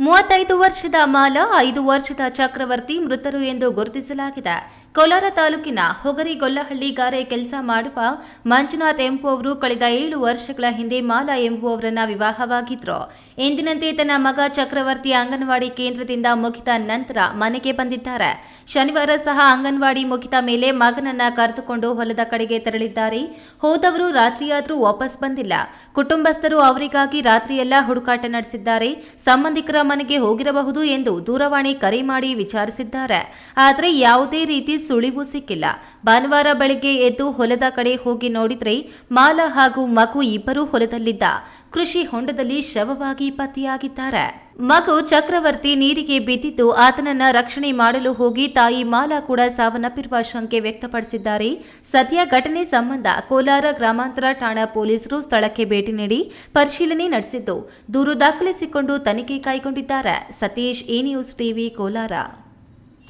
35 ವರ್ಷದ ಮಾಲಾ, 5 ವರ್ಷದ ಚಕ್ರವರ್ತಿ ಮೃತರು ಎಂದು ಗುರುತಿಸಲಾಗಿದೆ. ಕೋಲಾರ ತಾಲೂಕಿನ ಹೊಗರಿಗೊಲ್ಲಹಳ್ಳಿ ಗಾರೆ ಕೆಲಸ ಮಾಡುವ ಮಂಜುನಾಥ್ ಎಂಬುವವರು ಕಳೆದ 7 ವರ್ಷಗಳ ಹಿಂದೆ ಮಾಲಾ ಎಂಬುವವರನ್ನ ವಿವಾಹವಾಗಿದ್ರು. ಎಂದಿನಂತೆ ತನ್ನ ಮಗ ಚಕ್ರವರ್ತಿ ಅಂಗನವಾಡಿ ಕೇಂದ್ರದಿಂದ ಮುಗಿದ ನಂತರ ಮನೆಗೆ ಬಂದಿದ್ದಾರೆ. ಶನಿವಾರ ಸಹ ಅಂಗನವಾಡಿ ಮುಗಿದ ಮೇಲೆ ಮಗನನ್ನ ಕರೆದುಕೊಂಡು ಹೊಲದ ಕಡೆಗೆ ತೆರಳಿದ್ದಾರೆ. ಹೋದವರು ರಾತ್ರಿಯಾದರೂ ವಾಪಸ್ ಬಂದಿಲ್ಲ. ಕುಟುಂಬಸ್ಥರು ಅವರಿಗಾಗಿ ರಾತ್ರಿಯೆಲ್ಲ ಹುಡುಕಾಟ ನಡೆಸಿದ್ದಾರೆ. ಸಂಬಂಧಿಕರ ಮನೆಗೆ ಹೋಗಿರಬಹುದು ಎಂದು ದೂರವಾಣಿ ಕರೆ ಮಾಡಿ ವಿಚಾರಿಸಿದ್ದಾರೆ. ಆದರೆ ಯಾವುದೇ ರೀತಿ ಸುಳಿವು ಸಿಕ್ಕಿಲ್ಲ. ಭಾನುವಾರ ಬೆಳಗ್ಗೆ ಎದ್ದು ಹೊಲದ ಕಡೆ ಹೋಗಿ ನೋಡಿದ್ರೆ ಮಾಲಾ ಹಾಗೂ ಮಗು ಇಬ್ಬರೂ ಹೊಲದಲ್ಲಿದ್ದ ಕೃಷಿ ಹೊಂಡದಲ್ಲಿ ಶವವಾಗಿ ಪತ್ತೆಯಾಗಿದ್ದಾರೆ. ಮಗು ಚಕ್ರವರ್ತಿ ನೀರಿಗೆ ಬಿದ್ದಿದ್ದು ಆತನನ್ನ ರಕ್ಷಣೆ ಮಾಡಲು ಹೋಗಿ ತಾಯಿ ಮಾಲಾ ಕೂಡ ಸಾವನ್ನಪ್ಪಿರುವ ಶಂಕೆ ವ್ಯಕ್ತಪಡಿಸಿದ್ದಾರೆ. ಸದ್ಯ ಘಟನೆ ಸಂಬಂಧ ಕೋಲಾರ ಗ್ರಾಮಾಂತರ ಠಾಣಾ ಪೊಲೀಸರು ಸ್ಥಳಕ್ಕೆ ಭೇಟಿ ನೀಡಿ ಪರಿಶೀಲನೆ ನಡೆಸಿದ್ದು ದೂರು ದಾಖಲಿಸಿಕೊಂಡು ತನಿಖೆ ಕೈಗೊಂಡಿದ್ದಾರೆ. Satish, A news TV, Kolar.